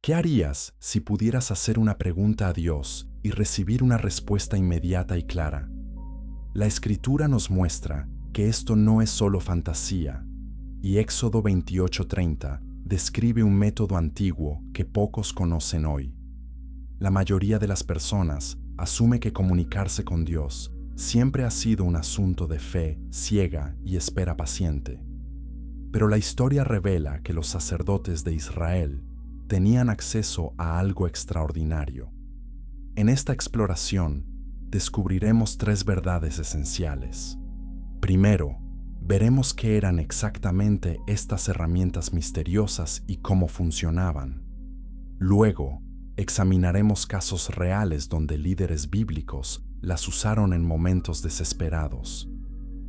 ¿Qué harías si pudieras hacer una pregunta a Dios y recibir una respuesta inmediata y clara? La Escritura nos muestra que esto no es solo fantasía, y Éxodo 28:30 describe un método antiguo que pocos conocen hoy. La mayoría de las personas asume que comunicarse con Dios siempre ha sido un asunto de fe ciega y espera paciente. Pero la historia revela que los sacerdotes de Israel tenían acceso a algo extraordinario. En esta exploración, descubriremos tres verdades esenciales. Primero, veremos qué eran exactamente estas herramientas misteriosas y cómo funcionaban. Luego, examinaremos casos reales donde líderes bíblicos las usaron en momentos desesperados.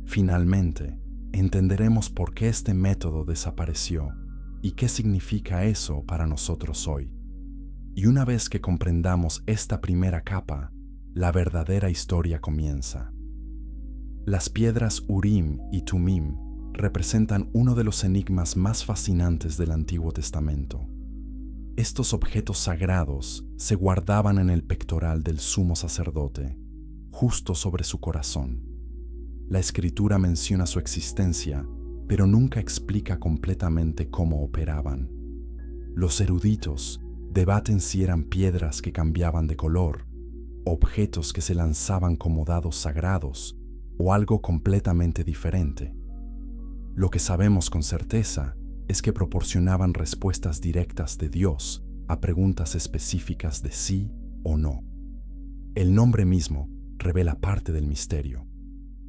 Finalmente, entenderemos por qué este método desapareció y qué significa eso para nosotros hoy. Y una vez que comprendamos esta primera capa, la verdadera historia comienza. Las piedras Urim y Tumim representan uno de los enigmas más fascinantes del Antiguo Testamento. Estos objetos sagrados se guardaban en el pectoral del sumo sacerdote, justo sobre su corazón. La Escritura menciona su existencia, pero nunca explica completamente cómo operaban. Los eruditos debaten si eran piedras que cambiaban de color, objetos que se lanzaban como dados sagrados o algo completamente diferente. Lo que sabemos con certeza es que proporcionaban respuestas directas de Dios a preguntas específicas de sí o no. El nombre mismo revela parte del misterio.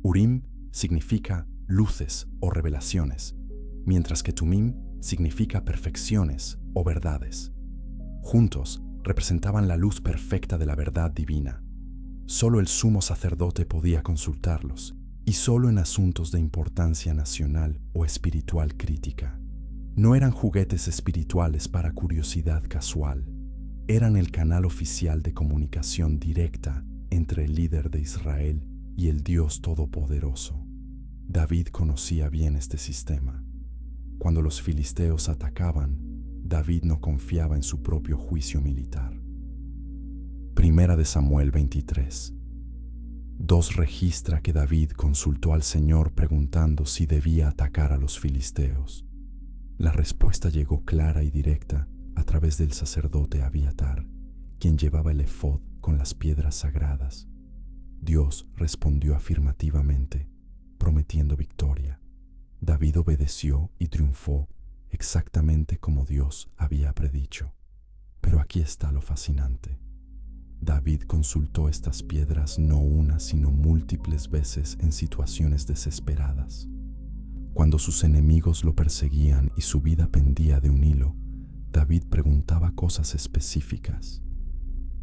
Urim significa luces o revelaciones, mientras que Tumim significa perfecciones o verdades. Juntos representaban la luz perfecta de la verdad divina. Solo el sumo sacerdote podía consultarlos, y solo en asuntos de importancia nacional o espiritual crítica. No eran juguetes espirituales para curiosidad casual. Eran el canal oficial de comunicación directa entre el líder de Israel y el Dios Todopoderoso. David conocía bien este sistema. Cuando los filisteos atacaban, David no confiaba en su propio juicio militar. Primera de Samuel 23. 2 registra que David consultó al Señor preguntando si debía atacar a los filisteos. La respuesta llegó clara y directa a través del sacerdote Abiatar, quien llevaba el efod con las piedras sagradas. Dios respondió afirmativamente, prometiendo victoria. David obedeció y triunfó exactamente como Dios había predicho. Pero aquí está lo fascinante. David consultó estas piedras no una, sino múltiples veces en situaciones desesperadas. Cuando sus enemigos lo perseguían y su vida pendía de un hilo, David preguntaba cosas específicas.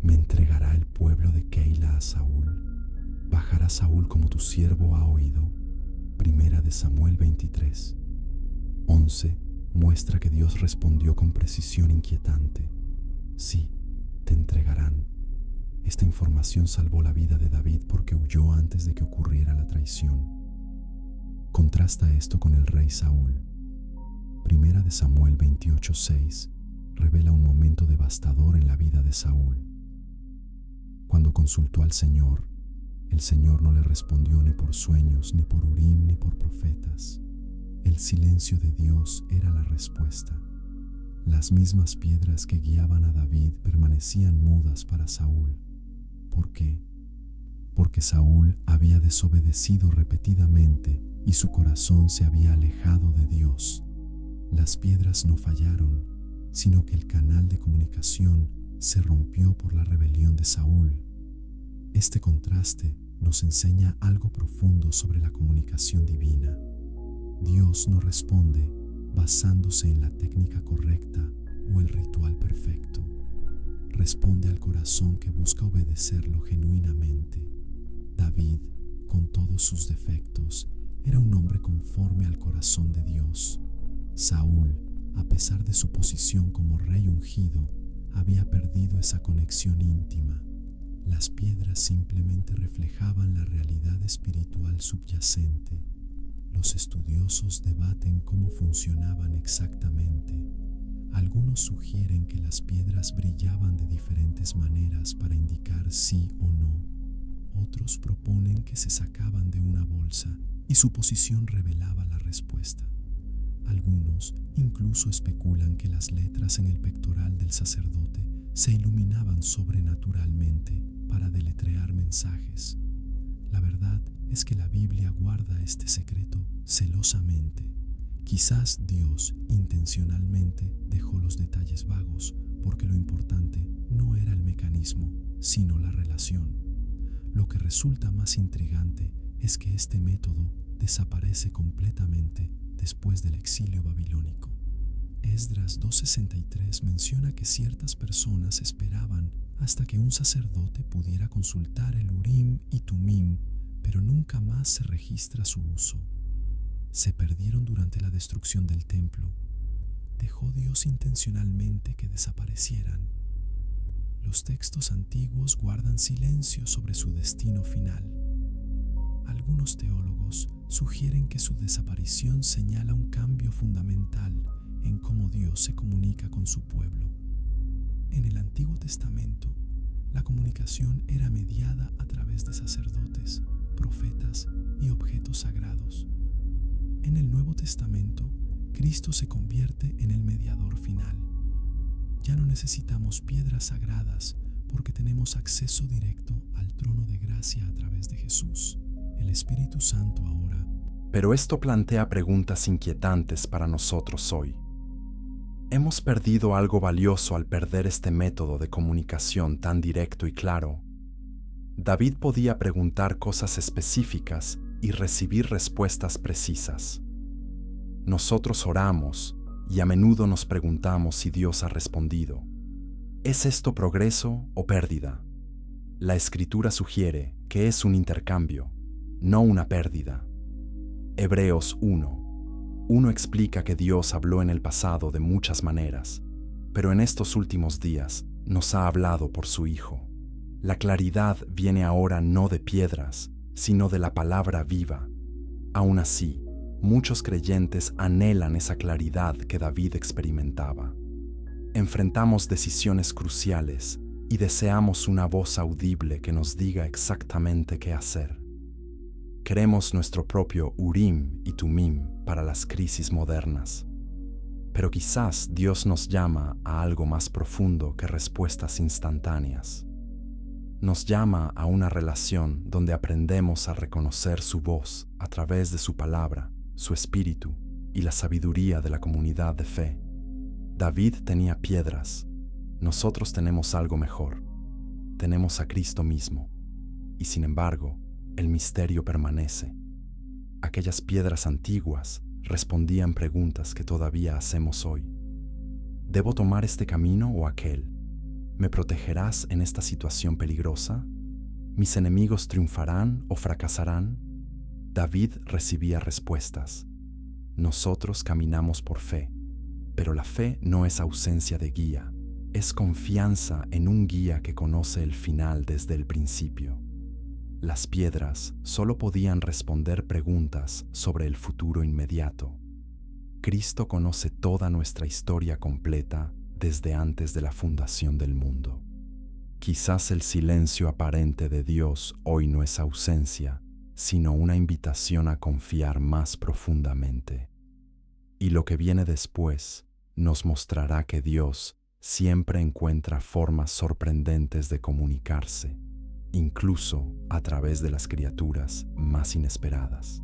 ¿Me entregará el pueblo de Keila a Saúl? ¿Bajará Saúl como tu siervo ha oído? Primera de Samuel 23. 11 muestra que Dios respondió con precisión inquietante. Sí, te entregarán. Esta información salvó la vida de David porque huyó antes de que ocurriera la traición. Contrasta esto con el rey Saúl. Primera de Samuel 28:6 revela un momento devastador en la vida de Saúl. Cuando consultó al Señor, el Señor no le respondió ni por sueños, ni por Urim, ni por profetas. El silencio de Dios era la respuesta. Las mismas piedras que guiaban a David permanecían mudas para Saúl. ¿Por qué? Porque Saúl había desobedecido repetidamente y su corazón se había alejado de Dios. Las piedras no fallaron, sino que el canal de comunicación se rompió por la rebelión de Saúl. Este contraste nos enseña algo profundo sobre la comunicación divina. Dios no responde basándose en la técnica correcta o el ritual perfecto. Responde al corazón que busca obedecerlo genuinamente. David, con todos sus defectos, era un hombre conforme al corazón de Dios. Saúl, a pesar de su posición como rey ungido, había perdido esa conexión íntima. Las piedras simplemente reflejaban la realidad espiritual subyacente. Los estudiosos debaten cómo funcionaban exactamente. Algunos sugieren que las piedras brillaban de diferentes maneras para indicar sí o no. Otros proponen que se sacaban de una bolsa y su posición revelaba la respuesta. Algunos incluso especulan que las letras en el pectoral del sacerdote se iluminaban sobrenaturalmente para deletrear mensajes. La verdad es que la Biblia guarda este secreto celosamente. Quizás Dios intencionalmente dejó los detalles vagos porque lo importante no era el mecanismo, sino la relación. Lo que resulta más intrigante es que este método desaparece completamente después del exilio babilónico. Esdras 2:63 menciona que ciertas personas esperaban hasta que un sacerdote pudiera consultar el Urim y Tumim, pero nunca más se registra su uso. Se perdieron durante la destrucción del templo. ¿Dejó Dios intencionalmente que desaparecieran? Los textos antiguos guardan silencio sobre su destino final. Algunos teólogos sugieren que su desaparición señala un cambio fundamental en cómo Dios se comunica con su pueblo. En el Antiguo Testamento, la comunicación era mediada a través de sacerdotes, profetas y objetos sagrados. En el Nuevo Testamento, Cristo se convierte en el mediador final. Ya no necesitamos piedras sagradas porque tenemos acceso directo al trono de gracia a través de Jesús. El Espíritu Santo ahora. Pero esto plantea preguntas inquietantes para nosotros hoy. ¿Hemos perdido algo valioso al perder este método de comunicación tan directo y claro? David podía preguntar cosas específicas y recibir respuestas precisas. Nosotros oramos y a menudo nos preguntamos si Dios ha respondido. ¿Es esto progreso o pérdida? La Escritura sugiere que es un intercambio, no una pérdida. Hebreos 1:1 explica que Dios habló en el pasado de muchas maneras, pero en estos últimos días nos ha hablado por su Hijo. La claridad viene ahora no de piedras, sino de la palabra viva. Aún así, muchos creyentes anhelan esa claridad que David experimentaba. Enfrentamos decisiones cruciales y deseamos una voz audible que nos diga exactamente qué hacer. Queremos nuestro propio Urim y Tumim para las crisis modernas. Pero quizás Dios nos llama a algo más profundo que respuestas instantáneas. Nos llama a una relación donde aprendemos a reconocer su voz a través de su palabra, su espíritu y la sabiduría de la comunidad de fe. David tenía piedras. Nosotros tenemos algo mejor. Tenemos a Cristo mismo. Y sin embargo, el misterio permanece. Aquellas piedras antiguas respondían preguntas que todavía hacemos hoy. ¿Debo tomar este camino o aquel? ¿Me protegerás en esta situación peligrosa? ¿Mis enemigos triunfarán o fracasarán? David recibía respuestas. Nosotros caminamos por fe, pero la fe no es ausencia de guía, es confianza en un guía que conoce el final desde el principio. Las piedras solo podían responder preguntas sobre el futuro inmediato. Cristo conoce toda nuestra historia completa desde antes de la fundación del mundo. Quizás el silencio aparente de Dios hoy no es ausencia, sino una invitación a confiar más profundamente. Y lo que viene después nos mostrará que Dios siempre encuentra formas sorprendentes de comunicarse, incluso a través de las criaturas más inesperadas.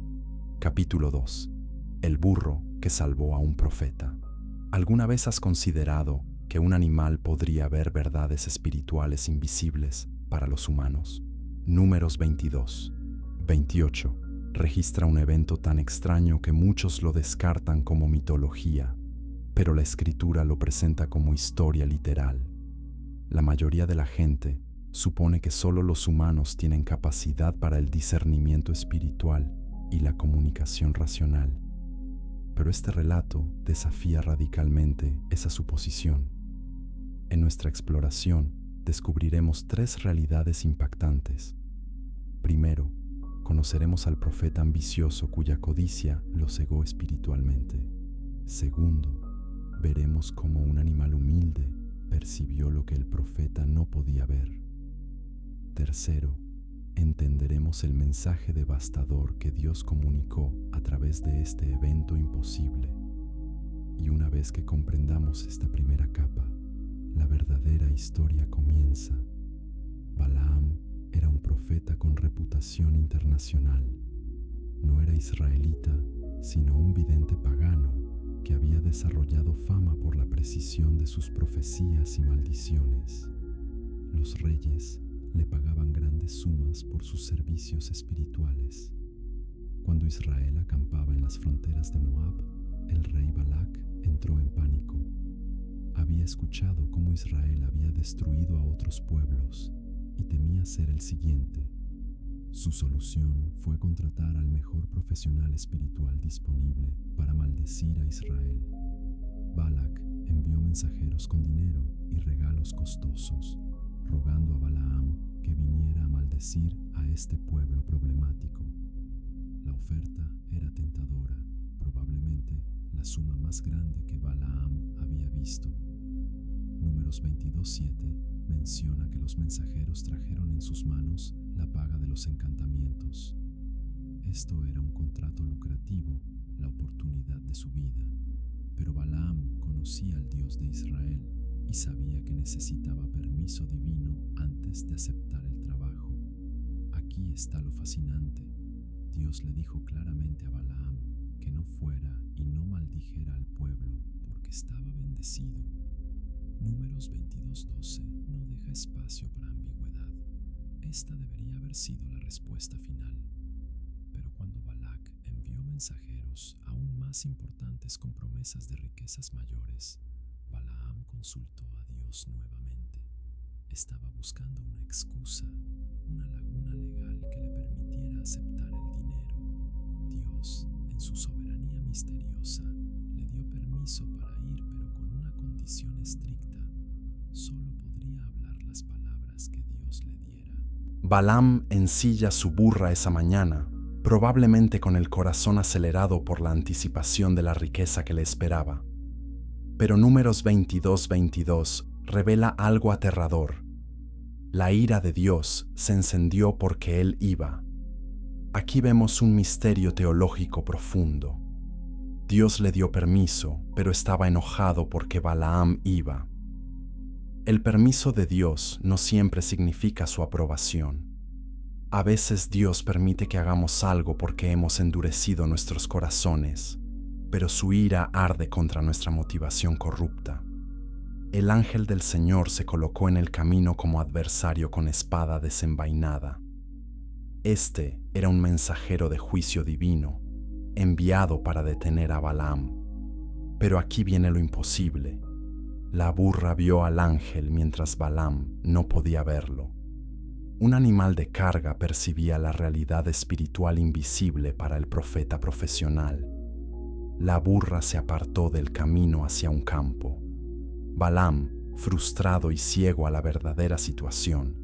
Capítulo 2. El burro que salvó a un profeta. ¿Alguna vez has considerado que un animal podría ver verdades espirituales invisibles para los humanos? Números 22:28 registra un evento tan extraño que muchos lo descartan como mitología, pero la Escritura lo presenta como historia literal. La mayoría de la gente supone que solo los humanos tienen capacidad para el discernimiento espiritual y la comunicación racional. Pero este relato desafía radicalmente esa suposición. En nuestra exploración descubriremos 3 realidades impactantes. Primero, conoceremos al profeta ambicioso cuya codicia lo cegó espiritualmente. Segundo, veremos cómo un animal humilde percibió lo que el profeta no podía ver. Tercero, entenderemos el mensaje devastador que Dios comunicó a través de este evento imposible. Y una vez que comprendamos esta primera capa, la verdadera historia comienza. Balaam era un profeta con reputación internacional. No era israelita, sino un vidente pagano que había desarrollado fama por la precisión de sus profecías y maldiciones. Los reyes le pagaban grandes sumas por sus servicios espirituales. Cuando Israel acampaba en las fronteras de Moab, el rey Balac entró en pánico. Había escuchado cómo Israel había destruido a otros pueblos y temía ser el siguiente. Su solución fue contratar al mejor profesional espiritual disponible para maldecir a Israel. Balac envió mensajeros con dinero y regalos costosos, rogando a Balaam que viniera a maldecir a este pueblo problemático. La oferta era tentadora, probablemente la suma más grande que Balaam había visto. Números 22:7 menciona que los mensajeros trajeron en sus manos la paga de los encantamientos. Esto era un contrato lucrativo, la oportunidad de su vida. Pero Balaam conocía al Dios de Israel y sabía que necesitaba permiso divino antes de aceptar el trabajo. Aquí está lo fascinante. Dios le dijo claramente a Balaam que no fuera y no maldijera al pueblo porque estaba bendecido. Números 22:12 no deja espacio para ambigüedad. Esta debería haber sido la respuesta final. Pero cuando Balac envió mensajeros aún más importantes con promesas de riquezas mayores, Balaam consultó a Dios nuevamente. Estaba buscando una excusa, una laguna legal que le permitiera aceptar el dinero. Dios, en su soberanía misteriosa, le dio permiso para ir, pero con una condición estricta. Solo podría hablar las palabras que Dios le diera. Balaam ensilla su burra esa mañana, probablemente con el corazón acelerado por la anticipación de la riqueza que le esperaba. Pero Números 22:22 revela algo aterrador. La ira de Dios se encendió porque él iba. Aquí vemos un misterio teológico profundo. Dios le dio permiso, pero estaba enojado porque Balaam iba. El permiso de Dios no siempre significa su aprobación. A veces Dios permite que hagamos algo porque hemos endurecido nuestros corazones, pero su ira arde contra nuestra motivación corrupta. El ángel del Señor se colocó en el camino como adversario con espada desenvainada. Este era un mensajero de juicio divino, enviado para detener a Balaam. Pero aquí viene lo imposible. La burra vio al ángel mientras Balaam no podía verlo. Un animal de carga percibía la realidad espiritual invisible para el profeta profesional. La burra se apartó del camino hacia un campo. Balaam, frustrado y ciego a la verdadera situación,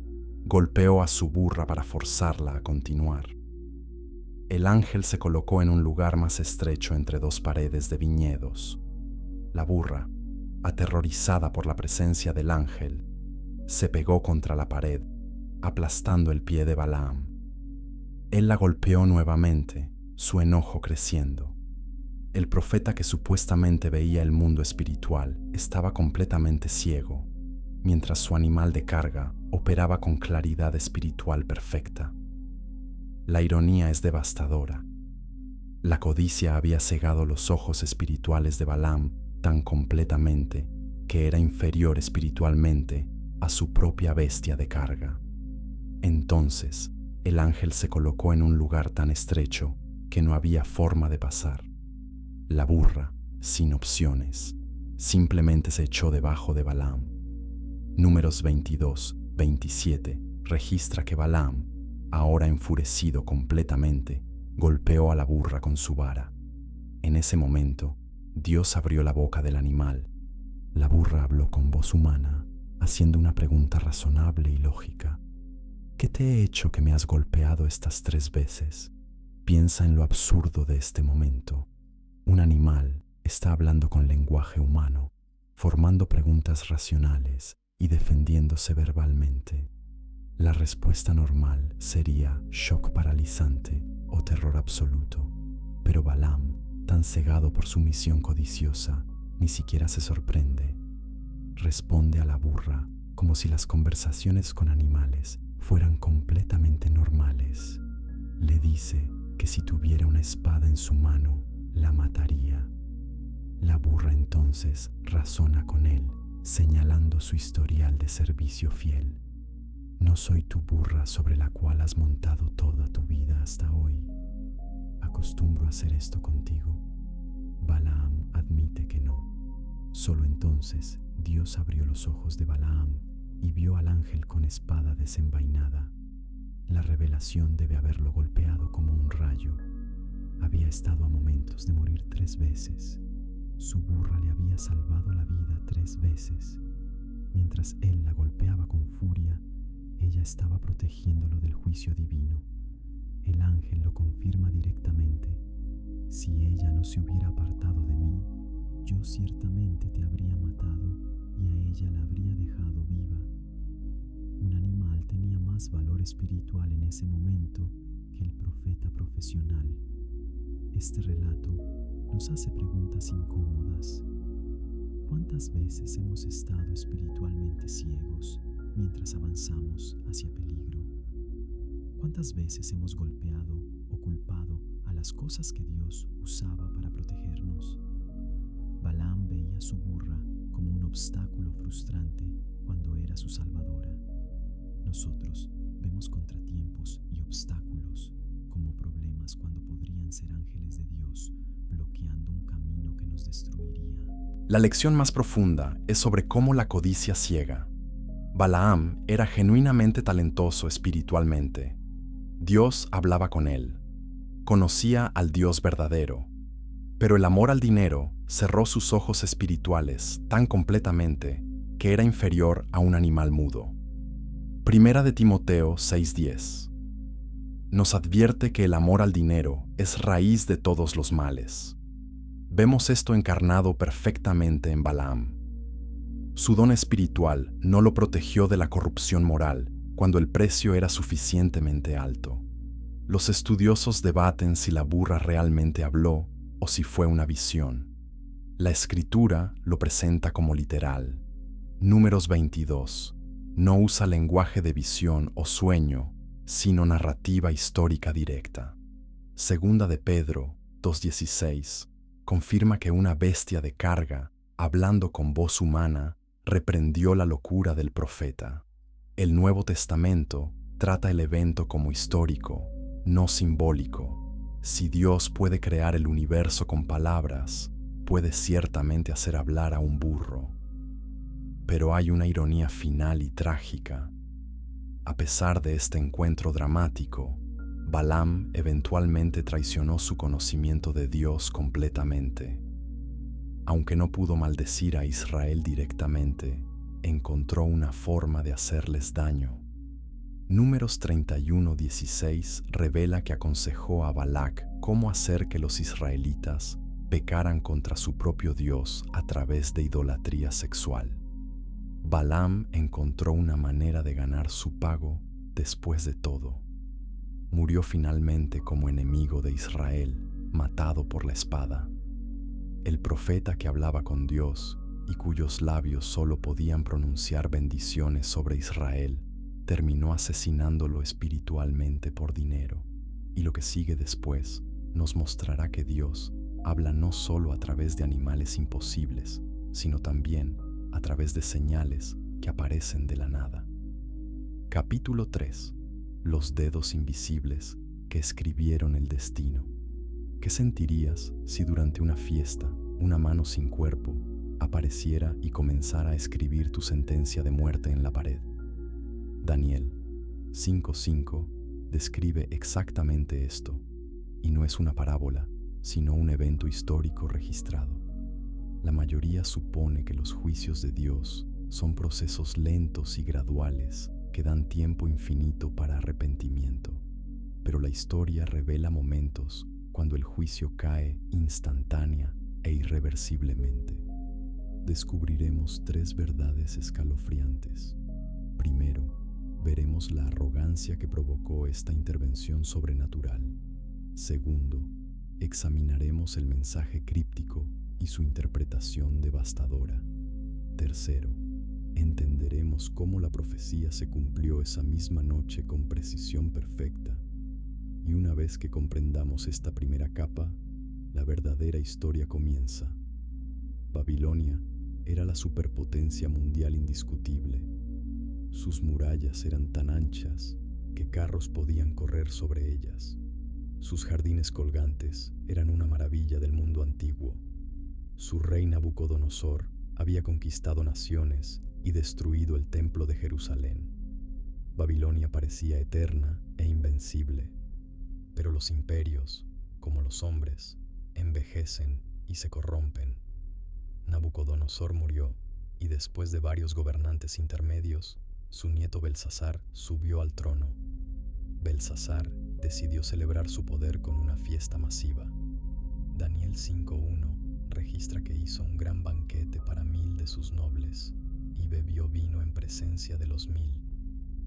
golpeó a su burra para forzarla a continuar. El ángel se colocó en un lugar más estrecho entre dos paredes de viñedos. La burra, aterrorizada por la presencia del ángel, se pegó contra la pared, aplastando el pie de Balaam. Él la golpeó nuevamente, su enojo creciendo. El profeta que supuestamente veía el mundo espiritual estaba completamente ciego, mientras su animal de carga operaba con claridad espiritual perfecta. La ironía es devastadora. La codicia había cegado los ojos espirituales de Balaam tan completamente que era inferior espiritualmente a su propia bestia de carga. Entonces, el ángel se colocó en un lugar tan estrecho que no había forma de pasar. La burra, sin opciones, simplemente se echó debajo de Balaam. Números 22:27 registra que Balaam, ahora enfurecido completamente, golpeó a la burra con su vara. En ese momento, Dios abrió la boca del animal. La burra habló con voz humana, haciendo una pregunta razonable y lógica. ¿Qué te he hecho que me has golpeado estas 3 veces? Piensa en lo absurdo de este momento. Un animal está hablando con lenguaje humano, formando preguntas racionales y defendiéndose verbalmente. La respuesta normal sería shock paralizante o terror absoluto, pero Balaam, tan cegado por su misión codiciosa, ni siquiera se sorprende. Responde a la burra como si las conversaciones con animales fueran completamente normales. Le dice que si tuviera una espada en su mano, la mataría. La burra entonces razona con él, señalando su historial de servicio fiel. No soy tu burra sobre la cual has montado toda tu vida hasta hoy. ¿Acostumbro a hacer esto contigo? Balaam admite que no. Solo entonces Dios abrió los ojos de Balaam y vio al ángel con espada desenvainada. La revelación debe haberlo golpeado como un rayo. Había estado a momentos de morir 3 veces. Su burra le había salvado la vida 3 veces. Mientras él la golpeaba con furia, ella estaba protegiéndolo del juicio divino. El ángel lo confirma directamente. Si ella no se hubiera apartado de mí, yo ciertamente te habría matado y a ella la habría dejado viva. Un animal tenía más valor espiritual en ese momento que el profeta profesional. Este relato nos hace preguntas incómodas. ¿Cuántas veces hemos estado espiritualmente ciegos mientras avanzamos hacia peligro? ¿Cuántas veces hemos golpeado o culpado a las cosas que Dios usaba para protegernos? Balaam veía a su burra como un obstáculo frustrante cuando era su salvadora. Nosotros vemos contratiempos y obstáculos como problemas cuando podrían ser ángeles de Dios bloqueando un camino que nos destruiría. La lección más profunda es sobre cómo la codicia ciega. Balaam era genuinamente talentoso espiritualmente. Dios hablaba con él. Conocía al Dios verdadero. Pero el amor al dinero cerró sus ojos espirituales tan completamente que era inferior a un animal mudo. Primera de Timoteo 6:10 nos advierte que el amor al dinero es raíz de todos los males. Vemos esto encarnado perfectamente en Balaam. Su don espiritual no lo protegió de la corrupción moral cuando el precio era suficientemente alto. Los estudiosos debaten si la burra realmente habló o si fue una visión. La Escritura lo presenta como literal. Números 22 no usa lenguaje de visión o sueño, sino narrativa histórica directa. Segunda de Pedro 2:16 confirma que una bestia de carga, hablando con voz humana, reprendió la locura del profeta. El Nuevo Testamento trata el evento como histórico, no simbólico. Si Dios puede crear el universo con palabras, puede ciertamente hacer hablar a un burro. Pero hay una ironía final y trágica. A pesar de este encuentro dramático, Balaam eventualmente traicionó su conocimiento de Dios completamente. Aunque no pudo maldecir a Israel directamente, encontró una forma de hacerles daño. Números 31:16 revela que aconsejó a Balac cómo hacer que los israelitas pecaran contra su propio Dios a través de idolatría sexual. Balaam encontró una manera de ganar su pago después de todo. Murió finalmente como enemigo de Israel, matado por la espada. El profeta que hablaba con Dios y cuyos labios solo podían pronunciar bendiciones sobre Israel, terminó asesinándolo espiritualmente por dinero. Y lo que sigue después nos mostrará que Dios habla no solo a través de animales imposibles, sino también a través de señales que aparecen de la nada. Capítulo 3. Los dedos invisibles que escribieron el destino. ¿Qué sentirías si durante una fiesta una mano sin cuerpo apareciera y comenzara a escribir tu sentencia de muerte en la pared? Daniel 5:5 describe exactamente esto, y no es una parábola, sino un evento histórico registrado. La mayoría supone que los juicios de Dios son procesos lentos y graduales que dan tiempo infinito para arrepentimiento, pero la historia revela momentos cuando el juicio cae instantánea e irreversiblemente. Descubriremos 3 verdades escalofriantes. Primero, veremos la arrogancia que provocó esta intervención sobrenatural. Segundo, examinaremos el mensaje críptico y su interpretación devastadora. Tercero, entenderemos cómo la profecía se cumplió esa misma noche con precisión perfecta. Y una vez que comprendamos esta primera capa, la verdadera historia comienza. Babilonia era la superpotencia mundial indiscutible. Sus murallas eran tan anchas que carros podían correr sobre ellas. Sus jardines colgantes eran una maravilla del mundo antiguo. Su rey Nabucodonosor había conquistado naciones y destruido el templo de Jerusalén. Babilonia parecía eterna e invencible, pero los imperios, como los hombres, envejecen y se corrompen. Nabucodonosor murió y después de varios gobernantes intermedios, su nieto Belsasar subió al trono. Belsasar decidió celebrar su poder con una fiesta masiva. Daniel 5:1 registra que hizo un gran banquete para 1000 de sus nobles y bebió vino en presencia de los 1000.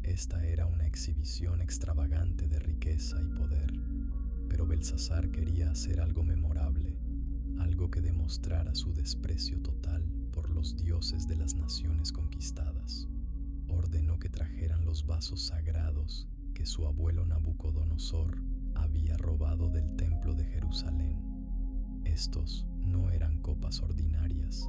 Esta era una exhibición extravagante de riqueza y poder, pero Belsasar quería hacer algo memorable, algo que demostrara su desprecio total por los dioses de las naciones conquistadas. Ordenó que trajeran los vasos sagrados que su abuelo Nabucodonosor había robado del templo de Jerusalén. Estos no eran copas ordinarias,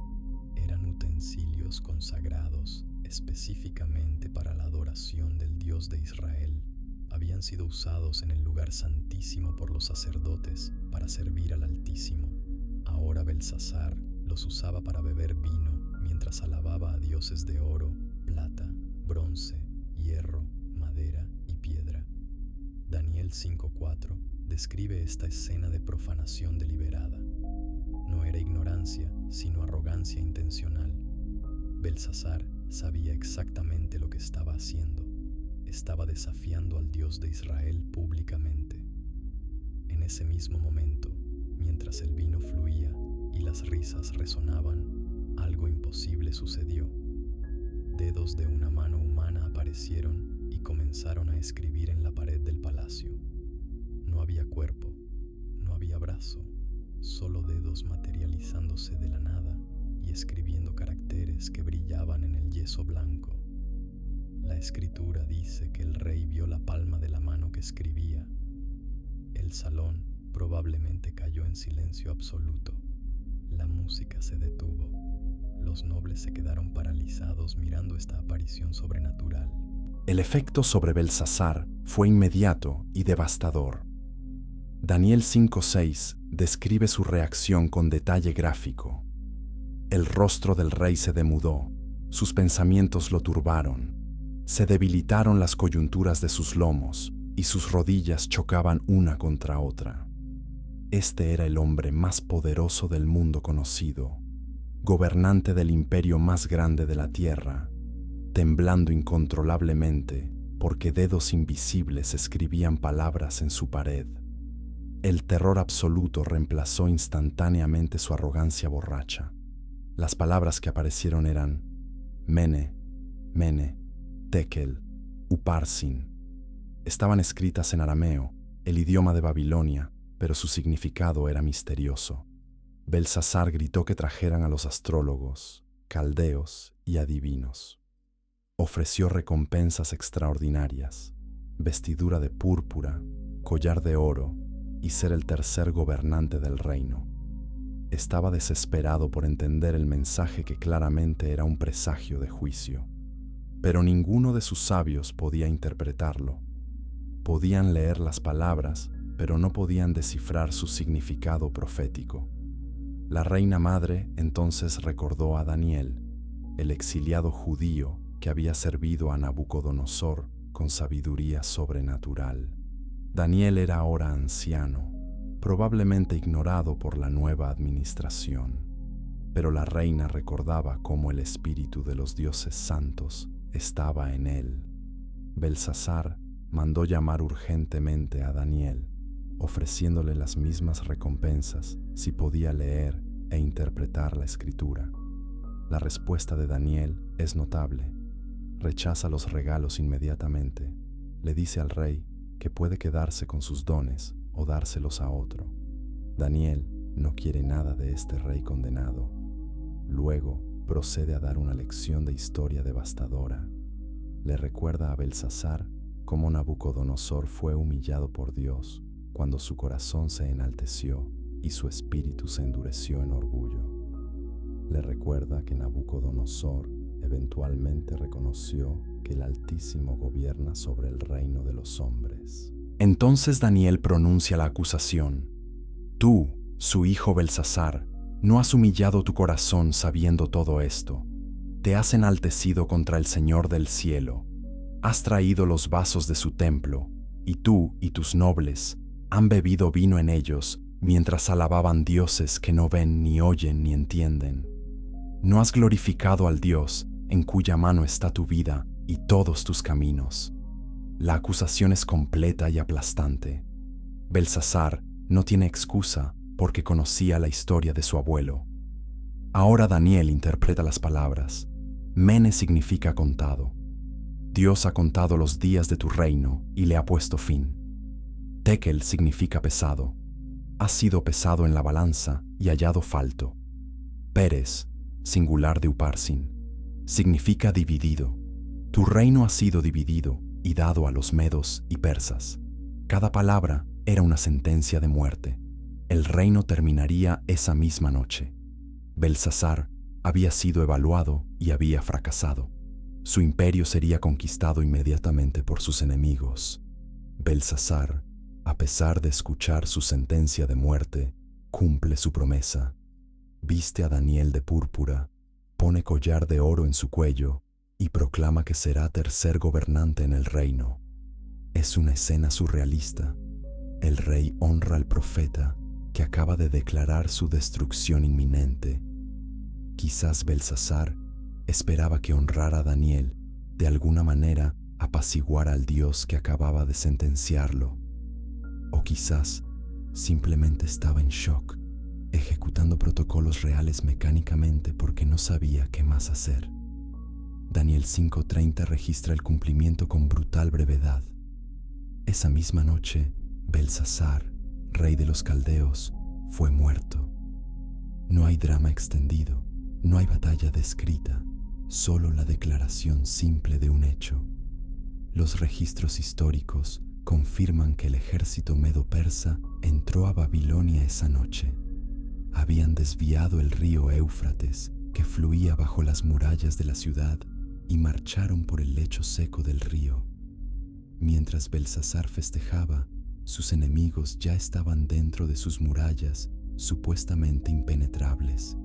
eran utensilios consagrados específicamente para la adoración del Dios de Israel. Habían sido usados en el lugar santísimo por los sacerdotes para servir al Altísimo. Ahora Belsasar los usaba para beber vino mientras alababa a dioses de oro, plata, bronce, hierro, madera y piedra. Daniel 5:4 describe esta escena de profanación deliberada. No era ignorancia, sino arrogancia intencional. Belsasar sabía exactamente lo que estaba haciendo. Estaba desafiando al Dios de Israel públicamente. En ese mismo momento, mientras el vino fluía y las risas resonaban, algo imposible sucedió. Dedos de una mano humana aparecieron y comenzaron a escribir en la pared del palacio. No había cuerpo, no había brazo, solo dedos materializándose de la nada y escribiendo caracteres que brillaban en el yeso blanco. La escritura dice que el rey vio la palma de la mano que escribía. El salón probablemente cayó en silencio absoluto. La música se detuvo. Los nobles se quedaron paralizados mirando esta aparición sobrenatural. El efecto sobre Belsasar fue inmediato y devastador. Daniel 5:6 describe su reacción con detalle gráfico. El rostro del rey se demudó, sus pensamientos lo turbaron, se debilitaron las coyunturas de sus lomos y sus rodillas chocaban una contra otra. Este era el hombre más poderoso del mundo conocido, gobernante del imperio más grande de la tierra, temblando incontrolablemente porque dedos invisibles escribían palabras en su pared. El terror absoluto reemplazó instantáneamente su arrogancia borracha. Las palabras que aparecieron eran Mene, Mene, Tekel, Uparsin. Estaban escritas en arameo, el idioma de Babilonia, pero su significado era misterioso. Belsasar gritó que trajeran a los astrólogos, caldeos y adivinos. Ofreció recompensas extraordinarias, vestidura de púrpura, collar de oro y ser el tercer gobernante del reino. Estaba desesperado por entender el mensaje que claramente era un presagio de juicio. Pero ninguno de sus sabios podía interpretarlo. Podían leer las palabras, pero no podían descifrar su significado profético. La reina madre entonces recordó a Daniel, el exiliado judío que había servido a Nabucodonosor con sabiduría sobrenatural. Daniel era ahora anciano, probablemente ignorado por la nueva administración, pero la reina recordaba cómo el espíritu de los dioses santos estaba en él. Belsasar mandó llamar urgentemente a Daniel, ofreciéndole las mismas recompensas si podía leer e interpretar la escritura. La respuesta de Daniel es notable. Rechaza los regalos inmediatamente. Le dice al rey que puede quedarse con sus dones o dárselos a otro. Daniel no quiere nada de este rey condenado. Luego procede a dar una lección de historia devastadora. Le recuerda a Belsasar cómo Nabucodonosor fue humillado por Dios cuando su corazón se enalteció y su espíritu se endureció en orgullo. Le recuerda que Nabucodonosor eventualmente reconoció que el Altísimo gobierna sobre el reino de los hombres. Entonces Daniel pronuncia la acusación: Tú, su hijo Belsasar, no has humillado tu corazón sabiendo todo esto. Te has enaltecido contra el Señor del cielo. Has traído los vasos de su templo, y tú y tus nobles han bebido vino en ellos mientras alababan dioses que no ven, ni oyen, ni entienden. No has glorificado al Dios en cuya mano está tu vida y todos tus caminos. La acusación es completa y aplastante. Belsasar no tiene excusa porque conocía la historia de su abuelo. Ahora Daniel interpreta las palabras. Mene significa contado. Dios ha contado los días de tu reino y le ha puesto fin. Tekel significa pesado. Has sido pesado en la balanza y hallado falto. Peres, singular de Uparsin, significa dividido. Tu reino ha sido dividido y dado a los medos y persas. Cada palabra era una sentencia de muerte. El reino terminaría esa misma noche. Belsasar había sido evaluado y había fracasado. Su imperio sería conquistado inmediatamente por sus enemigos. Belsasar, a pesar de escuchar su sentencia de muerte, cumple su promesa. Viste a Daniel de púrpura, pone collar de oro en su cuello y proclama que será tercer gobernante en el reino. Es una escena surrealista. El rey honra al profeta que acaba de declarar su destrucción inminente. Quizás Belsasar esperaba que honrar a Daniel de alguna manera apaciguara al Dios que acababa de sentenciarlo. O quizás simplemente estaba en shock, ejecutando protocolos reales mecánicamente porque no sabía qué más hacer. Daniel 5:30 registra el cumplimiento con brutal brevedad. Esa misma noche, Belsasar, rey de los caldeos, fue muerto. No hay drama extendido, no hay batalla descrita, solo la declaración simple de un hecho. Los registros históricos confirman que el ejército medo-persa entró a Babilonia esa noche. Habían desviado el río Éufrates, que fluía bajo las murallas de la ciudad, y marcharon por el lecho seco del río. Mientras Belsasar festejaba, sus enemigos ya estaban dentro de sus murallas, supuestamente impenetrables.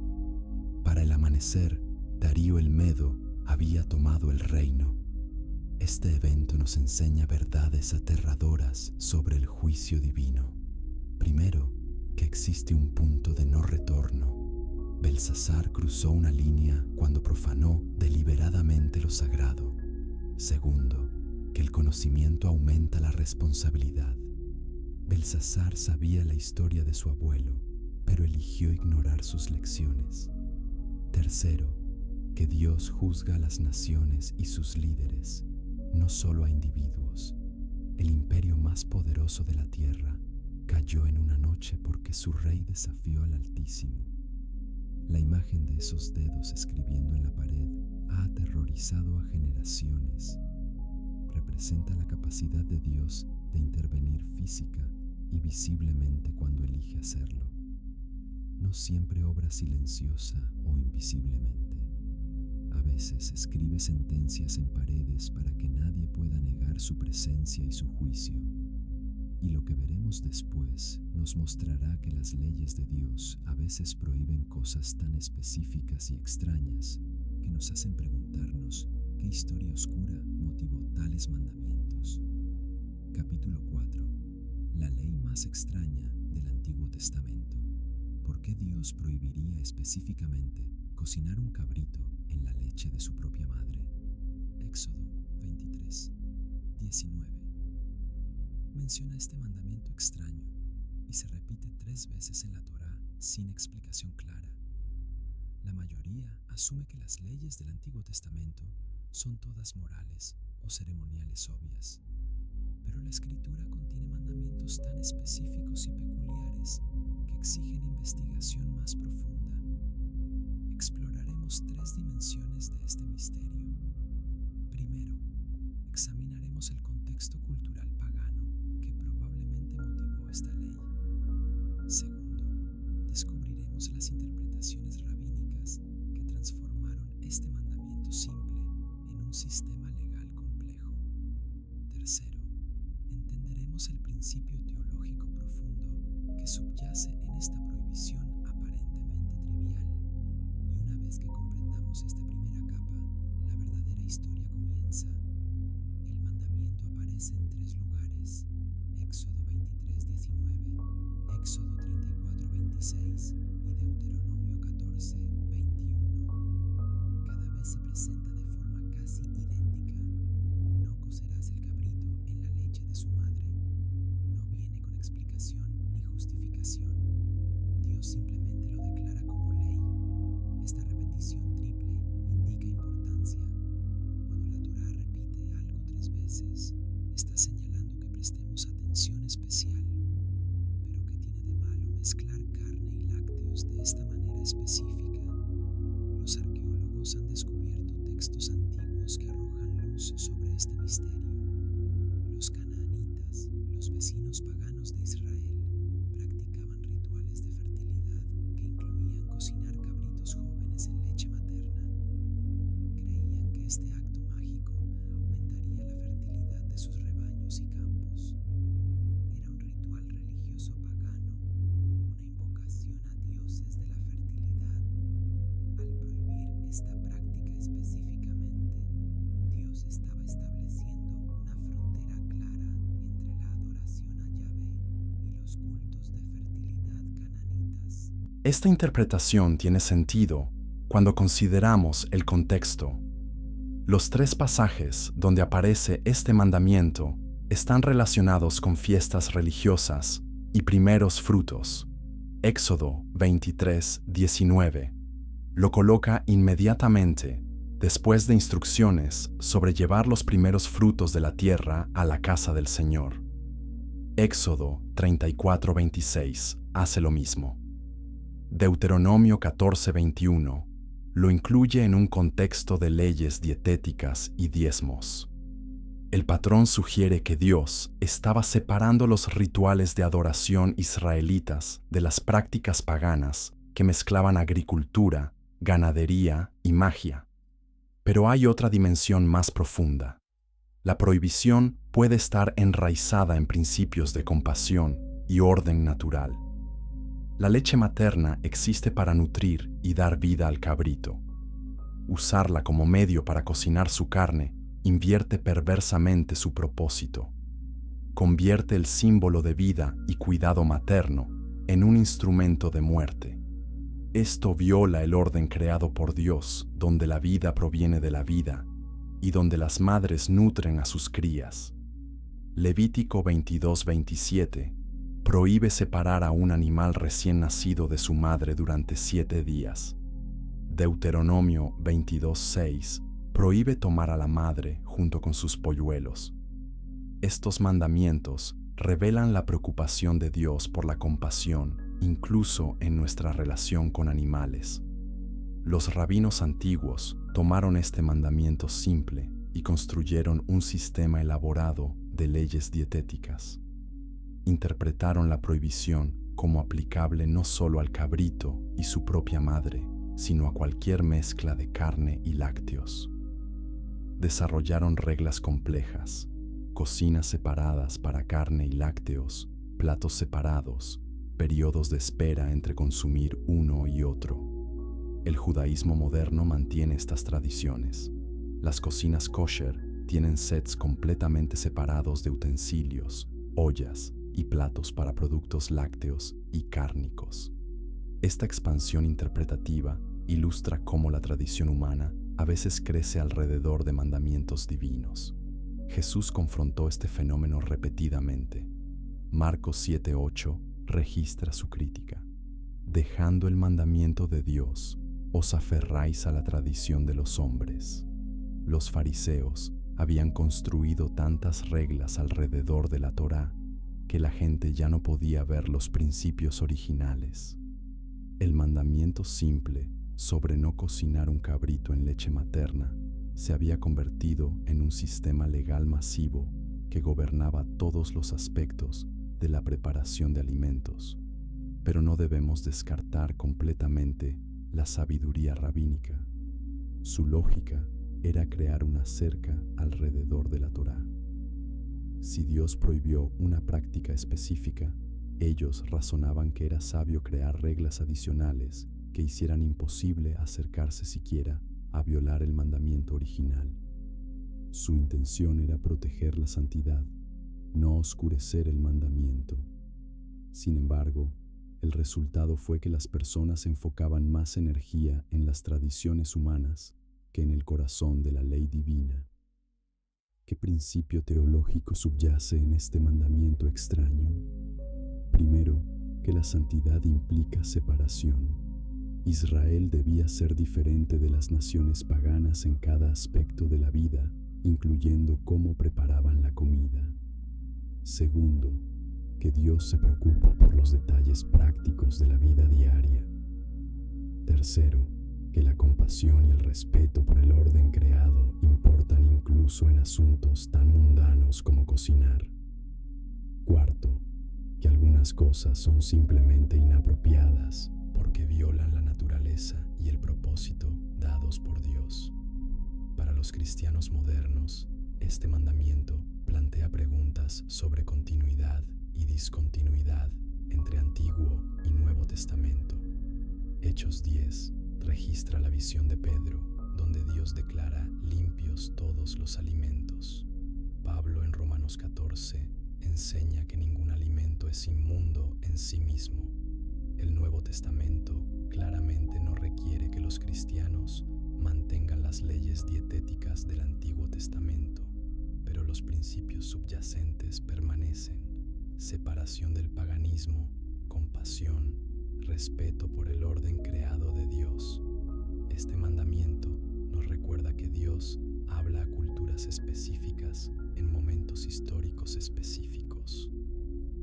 Para el amanecer, Darío el Medo había tomado el reino. Este evento nos enseña verdades aterradoras sobre el juicio divino. Primero, que existe un punto de no retorno. Belsasar cruzó una línea cuando profanó deliberadamente lo sagrado. Segundo, que el conocimiento aumenta la responsabilidad. Belsasar sabía la historia de su abuelo, pero eligió ignorar sus lecciones. Tercero, que Dios juzga a las naciones y sus líderes, no solo a individuos. El imperio más poderoso de la tierra cayó en una noche porque su rey desafió al Altísimo. La imagen de esos dedos escribiendo en la pared ha aterrorizado a generaciones. Representa la capacidad de Dios de intervenir física y visiblemente cuando elige hacerlo. No siempre obra silenciosa o invisiblemente. A veces escribe sentencias en paredes para que nadie pueda negar su presencia y su juicio. Y lo que veremos después nos mostrará que las leyes de Dios a veces prohíben cosas tan específicas y extrañas que nos hacen preguntarnos qué historia oscura motivó tales mandamientos. Capítulo 4. La ley más extraña del Antiguo Testamento. ¿Por qué Dios prohibiría específicamente cocinar un cabrito en la leche de su propia madre? Éxodo 23, 19. Menciona este mandamiento extraño y se repite 3 veces en la Torá sin explicación clara. La mayoría asume que las leyes del Antiguo Testamento son todas morales o ceremoniales obvias, pero la Escritura contiene mandamientos tan específicos y peculiares que exigen investigación más profunda. Exploraremos 3 dimensiones de este misterio. Primero, examinaremos el contexto cultural pagano que probablemente motivó esta ley. Segundo, descubriremos las interpretaciones rabínicas que transformaron este mandamiento simple en un sistema legal complejo. Tercero, entenderemos el principio teológico profundo que subyace en esta prohibición aparentemente trivial. Y una vez que comprendamos esta primera capa, la verdadera historia comienza. El mandamiento aparece en 3 lugares: Éxodo 23:19, Éxodo 34:26 y Deuteronomio 14:21. Cada vez se presenta de forma casi idéntica. No cocerás el cabrito en la leche de su madre. No viene con explicación ni justificación. Dios simplemente lo declara como ley. Esta repetición triple indica importancia. Cuando la Torá repite algo 3 veces, está señalando que prestemos atención especial. Pero ¿qué tiene de malo mezclar carne y lácteos de esta manera específica? Los arqueólogos han descubierto textos antiguos que arrojan luz sobre este misterio. Los canaanitas, los vecinos paganos de Israel, practicaban rituales de fertilidad que incluían cocinar cabritos jóvenes en leche materna. Creían que este acto mágico aumentaría la fertilidad de sus rebaños y campos. Era un ritual religioso pagano, una invocación a dioses de la fertilidad. Al prohibir esta práctica específicamente, Dios estaba estableciendo una frontera clara entre la adoración a Yahvé y los cultos de fertilidad cananitas. Esta interpretación tiene sentido cuando consideramos el contexto. Los 3 pasajes donde aparece este mandamiento están relacionados con fiestas religiosas y primeros frutos. Éxodo 23:19 lo coloca inmediatamente después de instrucciones sobre llevar los primeros frutos de la tierra a la casa del Señor. Éxodo 34:26 hace lo mismo. Deuteronomio 14:21 lo incluye en un contexto de leyes dietéticas y diezmos. El patrón sugiere que Dios estaba separando los rituales de adoración israelitas de las prácticas paganas que mezclaban agricultura, ganadería y magia. Pero hay otra dimensión más profunda. La prohibición puede estar enraizada en principios de compasión y orden natural. La leche materna existe para nutrir y dar vida al cabrito. Usarla como medio para cocinar su carne invierte perversamente su propósito. Convierte el símbolo de vida y cuidado materno en un instrumento de muerte. Esto viola el orden creado por Dios, donde la vida proviene de la vida y donde las madres nutren a sus crías. Levítico 22:27 prohíbe separar a un animal recién nacido de su madre durante 7 días. Deuteronomio 22:6 prohíbe tomar a la madre junto con sus polluelos. Estos mandamientos revelan la preocupación de Dios por la compasión, incluso en nuestra relación con animales. Los rabinos antiguos tomaron este mandamiento simple y construyeron un sistema elaborado de leyes dietéticas. Interpretaron la prohibición como aplicable no solo al cabrito y su propia madre, sino a cualquier mezcla de carne y lácteos. Desarrollaron reglas complejas, cocinas separadas para carne y lácteos, platos separados, periodos de espera entre consumir uno y otro. El judaísmo moderno mantiene estas tradiciones. Las cocinas kosher tienen sets completamente separados de utensilios, ollas y platos para productos lácteos y cárnicos. Esta expansión interpretativa ilustra cómo la tradición humana a veces crece alrededor de mandamientos divinos. Jesús confrontó este fenómeno repetidamente. Marcos 7:8 registra su crítica. Dejando el mandamiento de Dios, os aferráis a la tradición de los hombres. Los fariseos habían construido tantas reglas alrededor de la Torá que la gente ya no podía ver los principios originales. El mandamiento simple sobre no cocinar un cabrito en leche materna se había convertido en un sistema legal masivo que gobernaba todos los aspectos de la preparación de alimentos. Pero no debemos descartar completamente la sabiduría rabínica. Su lógica era crear una cerca alrededor de la Torá. Si Dios prohibió una práctica específica, ellos razonaban que era sabio crear reglas adicionales que hicieran imposible acercarse siquiera a violar el mandamiento original. Su intención era proteger la santidad, no oscurecer el mandamiento. Sin embargo, el resultado fue que las personas enfocaban más energía en las tradiciones humanas que en el corazón de la ley divina. ¿Qué principio teológico subyace en este mandamiento extraño? Primero, que la santidad implica separación. Israel debía ser diferente de las naciones paganas en cada aspecto de la vida, incluyendo cómo preparaban la comida. Segundo, que Dios se preocupa por los detalles prácticos de la vida diaria. Tercero, que la compasión y el respeto por el orden creado importan incluso en asuntos tan mundanos como cocinar. Cuarto, que algunas cosas son simplemente inapropiadas porque violan la naturaleza y el propósito dados por Dios. Para los cristianos modernos, este mandamiento plantea preguntas sobre continuidad y discontinuidad entre Antiguo y Nuevo Testamento. Hechos 10 registra la visión de Pedro, donde Dios declara limpios todos los alimentos. Pablo en Romanos 14 enseña que ningún alimento es inmundo en sí mismo. El Nuevo Testamento claramente no requiere que los cristianos mantengan las leyes dietéticas del Antiguo Testamento, pero los principios subyacentes permanecen: separación del paganismo, compasión, respeto por el orden creado de Dios. Este mandamiento nos recuerda que Dios habla a culturas específicas en momentos históricos específicos.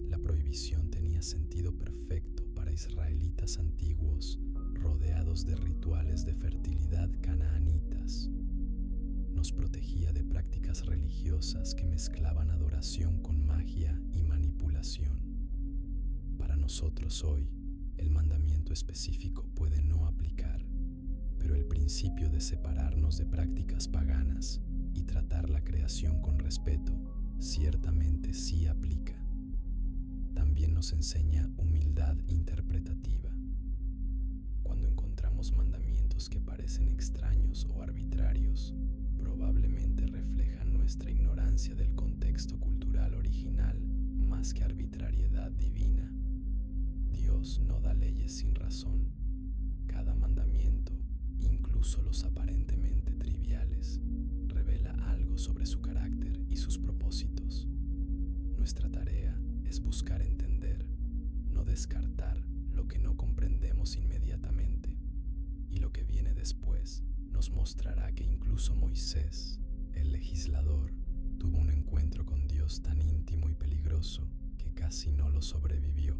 La prohibición tenía sentido perfecto para israelitas antiguos rodeados de rituales de fertilidad canaanitas. Nos protegía de prácticas religiosas que mezclaban adoración con magia y manipulación. Para nosotros hoy, el mandamiento específico puede no aplicar, pero el principio de separarnos de prácticas paganas y tratar la creación con respeto ciertamente sí aplica. También nos enseña humildad interpretativa. Cuando encontramos mandamientos que parecen extraños o arbitrarios, probablemente reflejan nuestra ignorancia del contexto cultural original más que arbitrariedad divina. Dios no da leyes sin razón. Cada mandamiento, incluso los aparentemente triviales, revela algo sobre su carácter y sus propósitos. Nuestra tarea es buscar entender, no descartar lo que no comprendemos inmediatamente, y lo que viene después nos mostrará que incluso Moisés, el legislador, tuvo un encuentro con Dios tan íntimo y peligroso que casi no lo sobrevivió.